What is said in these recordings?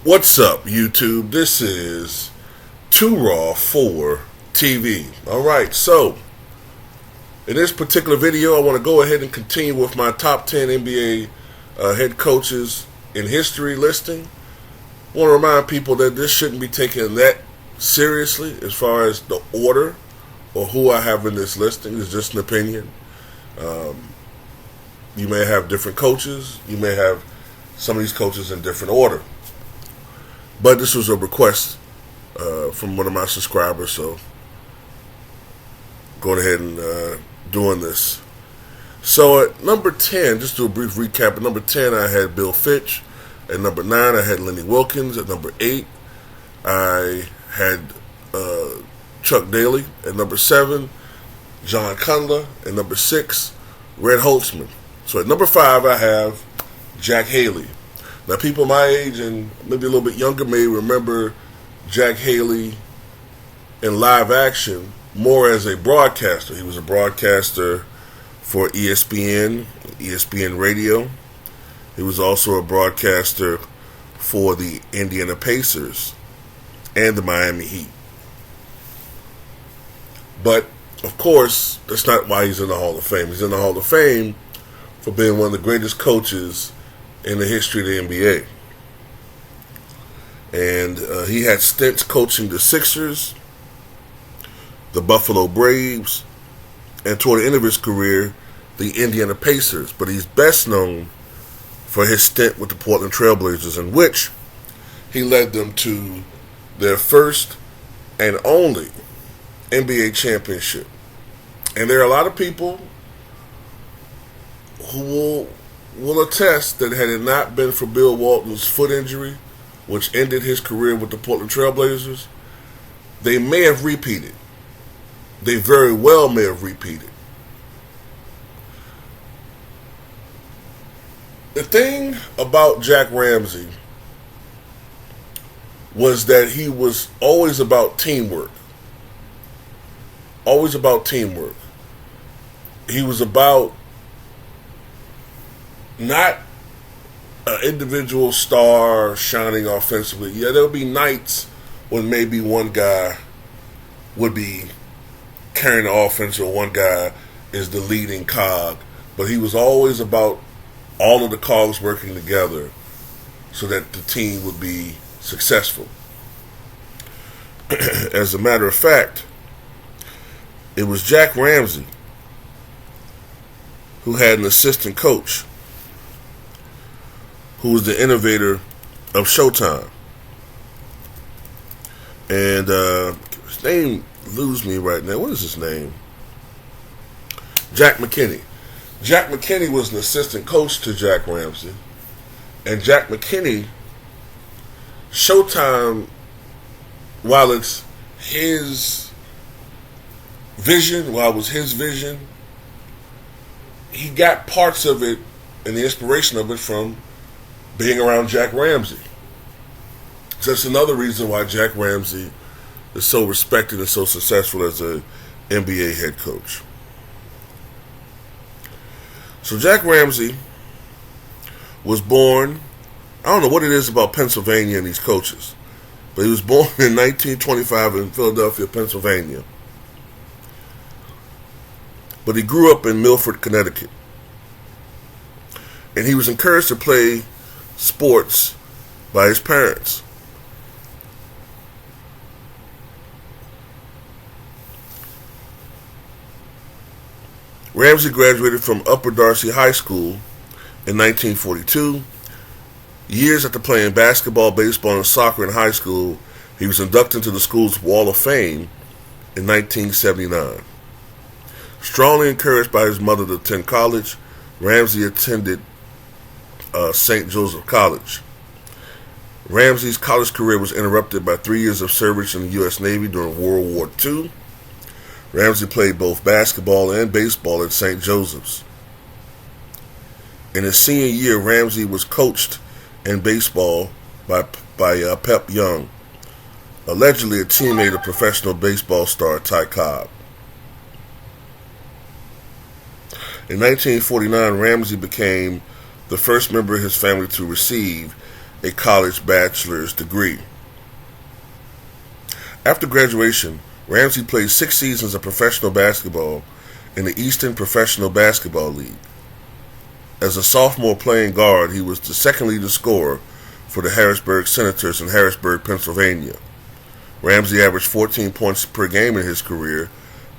What's up, YouTube? This is Too Raw for TV. Alright, so in this particular video, I want to go ahead and continue with my top 10 NBA head coaches in history listing. I want to remind people that this shouldn't be taken that seriously as far as the order or who I have in this listing. It's just an opinion. You may have different coaches. You may have some of these coaches in different order. But this was a request from one of my subscribers, so going ahead and doing this. So at number 10, just do a brief recap. At number 10, I had Bill Fitch. At number 9, I had Lenny Wilkins. At number 8, I had Chuck Daly. At number 7, John Cundler. At number 6, Red Holtzman. So at number 5, I have Jack Haley. Now, people my age and maybe a little bit younger may remember Jack Haley in live action more as a broadcaster. He was a broadcaster for ESPN, ESPN Radio. He was also a broadcaster for the Indiana Pacers and the Miami Heat. But, of course, that's not why he's in the Hall of Fame. He's in the Hall of Fame for being one of the greatest coaches in the history of the NBA. And he had stints coaching the Sixers, the Buffalo Braves, and toward the end of his career, the Indiana Pacers. But he's best known for his stint with the Portland Trailblazers, in which he led them to their first and only NBA championship. And there are a lot of people who will attest that had it not been for Bill Walton's foot injury, which ended his career with the Portland Trailblazers, they may have repeated. They very well may have repeated. The thing about Jack Ramsay was that he was always about teamwork. Always about teamwork. He was about not an individual star shining offensively. Yeah, there'll be nights when maybe one guy would be carrying the offense or one guy is the leading cog. But he was always about all of the cogs working together so that the team would be successful. As a matter of fact, it was Jack Ramsay who had an assistant coach who was the innovator of Showtime. And his name eludes me right now. What is his name? Jack McKinney. Jack McKinney was an assistant coach to Jack Ramsay. And Jack McKinney, Showtime, while it's his vision, he got parts of it and the inspiration of it from being around Jack Ramsay. So that's another reason why Jack Ramsay is so respected and so successful as an NBA head coach. So Jack Ramsay was born, I don't know what it is about Pennsylvania and these coaches, but he was born in 1925 in Philadelphia, Pennsylvania. But he grew up in Milford, Connecticut. And he was encouraged to play sports by his parents. Ramsay graduated from Upper Darcy High School in 1942. Years after playing basketball, baseball, and soccer in high school, he was inducted into the school's Wall of Fame in 1979. Strongly encouraged by his mother to attend college, Ramsay attended St. Joseph College. Ramsay's college career was interrupted by 3 years of service in the U.S. Navy during World War II. Ramsay played both basketball and baseball at St. Joseph's. In his senior year, Ramsay was coached in baseball by Pep Young, allegedly a teammate of professional baseball star Ty Cobb. In 1949, Ramsay became the first member of his family to receive a college bachelor's degree. After graduation, Ramsey played 6 seasons of professional basketball in the Eastern Professional Basketball League. As a sophomore playing guard, he was the second leading scorer for the Harrisburg Senators in Harrisburg, Pennsylvania. Ramsey averaged 14 points per game in his career,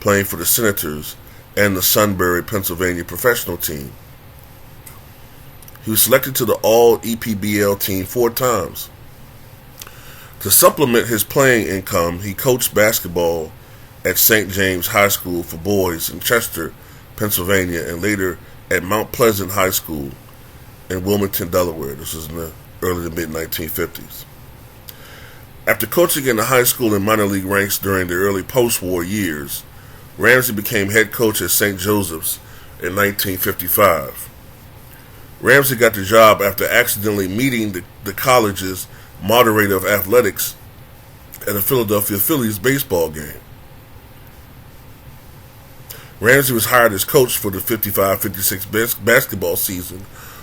playing for the Senators and the Sunbury, Pennsylvania professional team. He was selected to the All-EPBL team 4 times. To supplement his playing income, he coached basketball at St. James High School for Boys in Chester, Pennsylvania, and later at Mount Pleasant High School in Wilmington, Delaware. This was in the early to mid-1950s. After coaching in the high school and minor league ranks during the early post-war years, Ramsey became head coach at St. Joseph's in 1955. Ramsey got the job after accidentally meeting the college's moderator of athletics at a Philadelphia Phillies baseball game. Ramsey was hired as coach for the 55-56 basketball season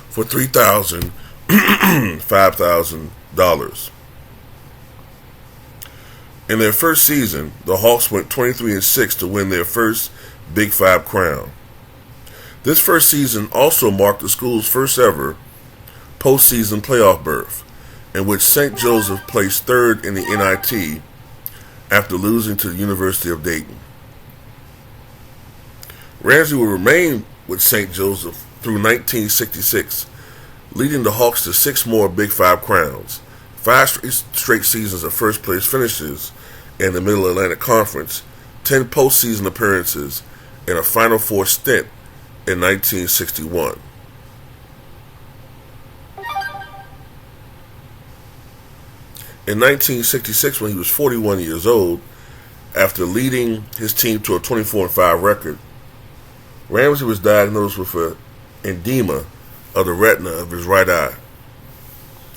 for $3,000, $5,000. In their first season, the Hawks went 23-6 to win their first Big Five crown. This first season also marked the school's first ever postseason playoff berth, in which St. Joseph placed third in the NIT after losing to the University of Dayton. Ramsey would remain with St. Joseph through 1966, leading the Hawks to 6 more Big Five crowns, 5 straight seasons of first-place finishes in the Middle Atlantic Conference, 10 postseason appearances, and a Final Four stint in 1961. In 1966, when he was 41 years old, after leading his team to a 24-5 record, Ramsey was diagnosed with an edema of the retina of his right eye.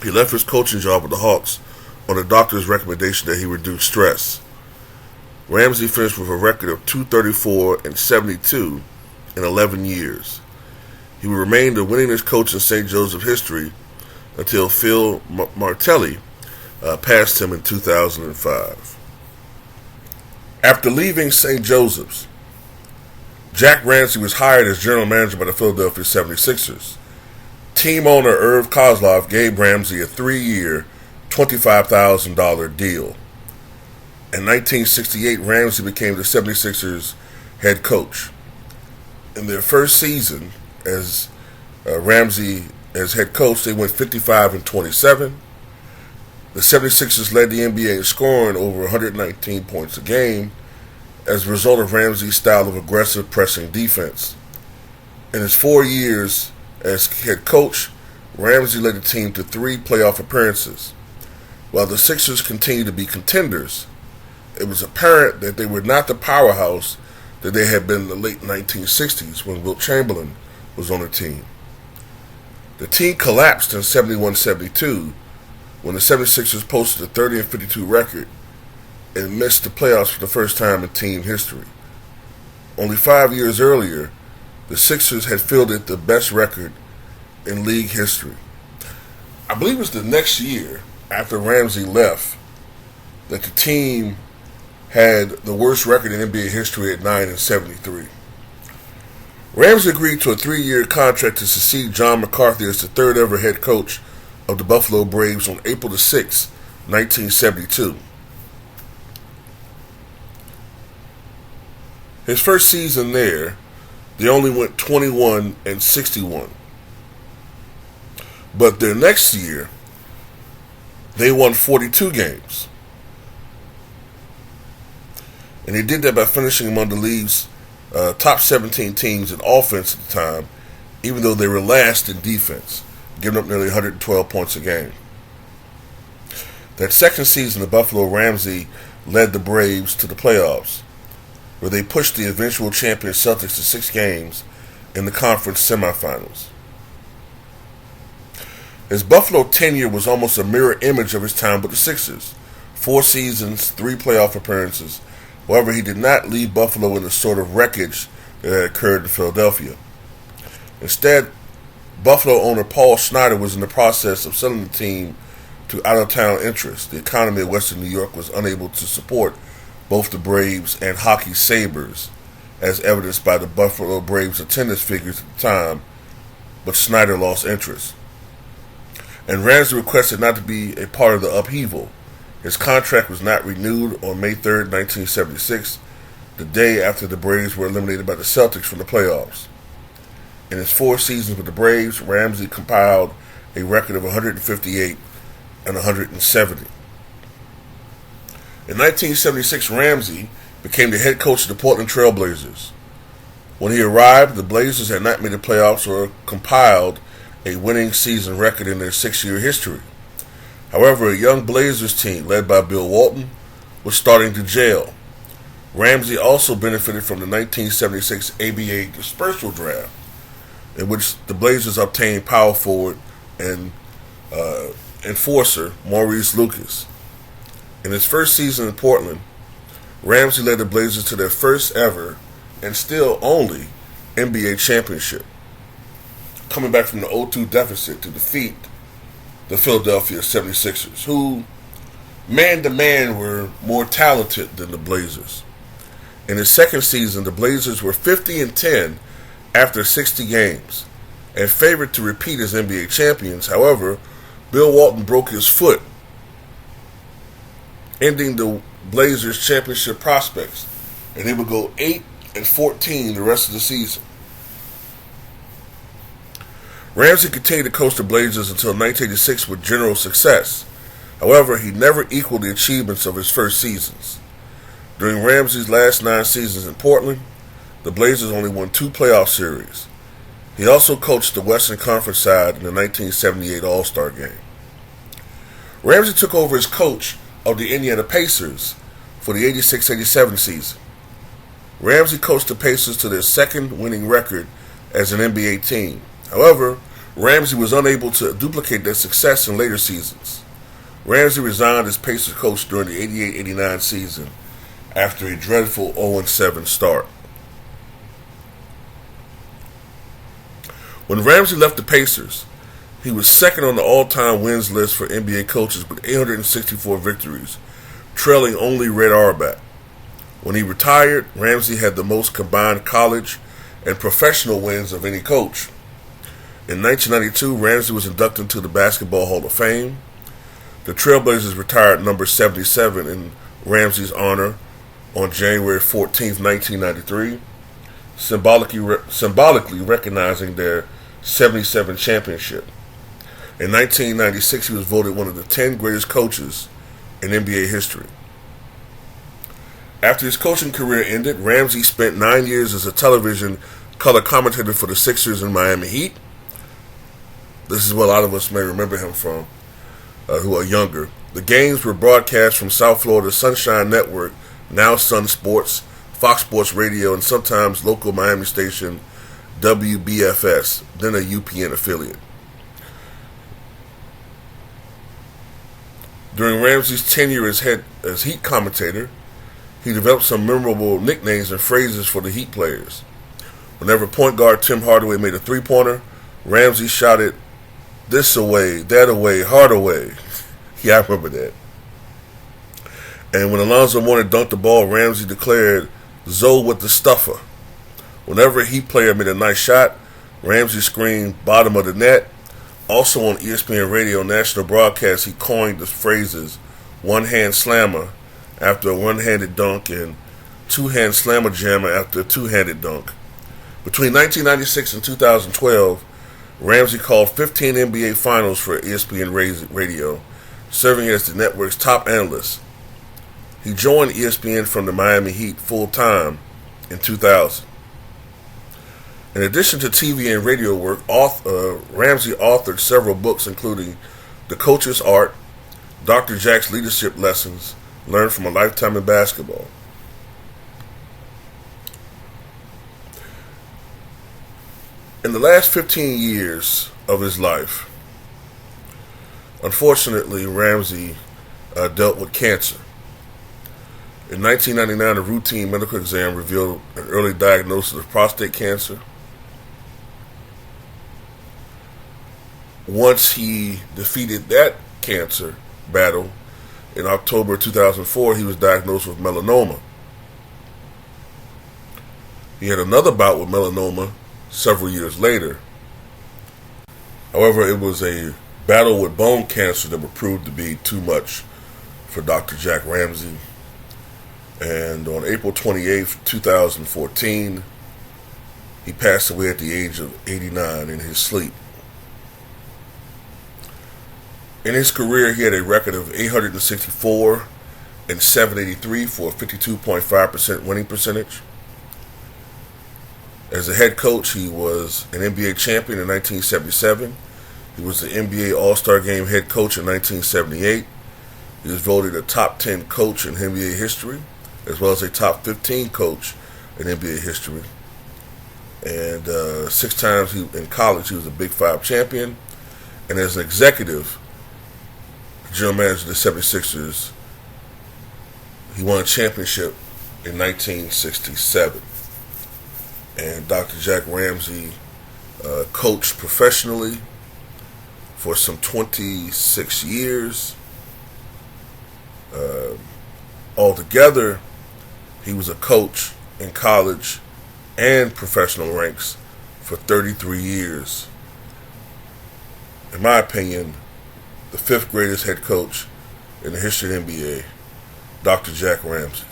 He left his coaching job with the Hawks on a doctor's recommendation that he reduce stress. Ramsey finished with a record of 234-72 in 11 years. He would remain the winningest coach in St. Joseph history until Phil Martelli passed him in 2005. After leaving St. Joseph's, Jack Ramsay was hired as general manager by the Philadelphia 76ers. Team owner Irv Kozlov gave Ramsey a 3-year, $25,000 deal. In 1968, Ramsey became the 76ers head coach. In their first season as Ramsey as head coach, they went 55-27. The 76ers led the NBA in scoring over 119 points a game as a result of Ramsey's style of aggressive pressing defense. In his 4 years as head coach, Ramsey led the team to 3 playoff appearances. While the Sixers continued to be contenders, it was apparent that they were not the powerhouse that they had been in the late 1960s when Wilt Chamberlain was on the team. The team collapsed in 71-72 when the 76ers posted a 30-52 record and missed the playoffs for the first time in team history. Only 5 years earlier, the Sixers had fielded the best record in league history. I believe it was the next year after Ramsey left that the team had the worst record in NBA history at 9-73. Ramsey agreed to a 3-year contract to succeed John McCarthy as the third ever head coach of the Buffalo Braves on April 6, 1972. His first season there, they only went 21-61. But their next year, they won 42 games. And they did that by finishing among the league's top 17 teams in offense at the time, even though they were last in defense, giving up nearly 112 points a game. That second season, the Buffalo Ramsey led the Braves to the playoffs, where they pushed the eventual champion Celtics to 6 games in the conference semifinals. His Buffalo tenure was almost a mirror image of his time with the Sixers. 4 seasons, 3 playoff appearances. However, he did not leave Buffalo in the sort of wreckage that had occurred in Philadelphia. Instead, Buffalo owner Paul Snyder was in the process of selling the team to out-of-town interests. The economy of Western New York was unable to support both the Braves and Hockey Sabres, as evidenced by the Buffalo Braves attendance figures at the time, but Snyder lost interest. And Ramsey requested not to be a part of the upheaval. His contract was not renewed on May 3rd, 1976, the day after the Braves were eliminated by the Celtics from the playoffs. In his 4 seasons with the Braves, Ramsey compiled a record of 158 and 170. In 1976, Ramsey became the head coach of the Portland Trailblazers. When he arrived, the Blazers had not made the playoffs or compiled a winning season record in their 6-year history. However, a young Blazers team led by Bill Walton was starting to gel. Ramsey also benefited from the 1976 ABA dispersal draft, in which the Blazers obtained power forward and enforcer Maurice Lucas. In his first season in Portland, Ramsey led the Blazers to their first ever and still only NBA championship, coming back from the 0-2 deficit to defeat the Philadelphia 76ers, who man-to-man were more talented than the Blazers. In his second season, the Blazers were 50-10 after 60 games and favored to repeat as NBA champions. However, Bill Walton broke his foot, ending the Blazers' championship prospects, and they would go 8-14 the rest of the season. Ramsey continued to coach the Blazers until 1986 with general success. However, he never equaled the achievements of his first seasons. During Ramsey's last 9 seasons in Portland, the Blazers only won 2 playoff series. He also coached the Western Conference side in the 1978 All-Star Game. Ramsey took over as coach of the Indiana Pacers for the 86-87 season. Ramsey coached the Pacers to their second winning record as an NBA team. However, Ramsey was unable to duplicate their success in later seasons. Ramsey resigned as Pacers coach during the 88-89 season after a dreadful 0-7 start. When Ramsey left the Pacers, he was second on the all-time wins list for NBA coaches with 864 victories, trailing only Red Auerbach. When he retired, Ramsey had the most combined college and professional wins of any coach. In 1992, Ramsey was inducted into the Basketball Hall of Fame. The Trailblazers retired number 77 in Ramsey's honor on January 14, 1993, symbolically recognizing their 77 championship. In 1996, he was voted one of the 10 greatest coaches in NBA history. After his coaching career ended, Ramsey spent 9 years as a television color commentator for the Sixers and Miami Heat. This is what a lot of us may remember him from, who are younger. The games were broadcast from South Florida's Sunshine Network, now Sun Sports, Fox Sports Radio, and sometimes local Miami station WBFS, then a UPN affiliate. During Ramsey's tenure as Heat commentator, he developed some memorable nicknames and phrases for the Heat players. Whenever point guard Tim Hardaway made a three-pointer, Ramsey shouted, "This away, that away, hard away." Yeah, I remember that. And when Alonzo Mourning dunked the ball, Ramsey declared, "Zoe with the stuffer." Whenever a Heat player made a nice shot, Ramsey screamed, "Bottom of the net." Also on ESPN Radio national broadcast, he coined the phrases "one-hand slammer" after a one-handed dunk and "two-hand slammer jammer" after a two-handed dunk. Between 1996 and 2012, Ramsey called 15 NBA Finals for ESPN Radio, serving as the network's top analyst. He joined ESPN from the Miami Heat full-time in 2000. In addition to TV and radio work, Ramsey authored several books, including The Coach's Art, Dr. Jack's Leadership Lessons, Learned from a Lifetime in Basketball. In the last 15 years of his life, unfortunately, Ramsey dealt with cancer. In 1999, a routine medical exam revealed an early diagnosis of prostate cancer. Once he defeated that cancer battle. In October 2004, he was diagnosed with melanoma. He had another bout with melanoma several years later. However, it was a battle with bone cancer that would prove to be too much for Dr. Jack Ramsay. And on April 28th, 2014, he passed away at the age of 89 in his sleep. In his career, he had a record of 864 and 783 for a 52.5% winning percentage. As a head coach, he was an NBA champion in 1977. He was the NBA All-Star Game head coach in 1978. He was voted a top 10 coach in NBA history, as well as a top 15 coach in NBA history. And 6 times in college, he was a Big Five champion. And as an executive, general manager of the 76ers, he won a championship in 1967. And Dr. Jack Ramsay coached professionally for some 26 years. Altogether, he was a coach in college and professional ranks for 33 years. In my opinion, the 5th greatest head coach in the history of the NBA, Dr. Jack Ramsay.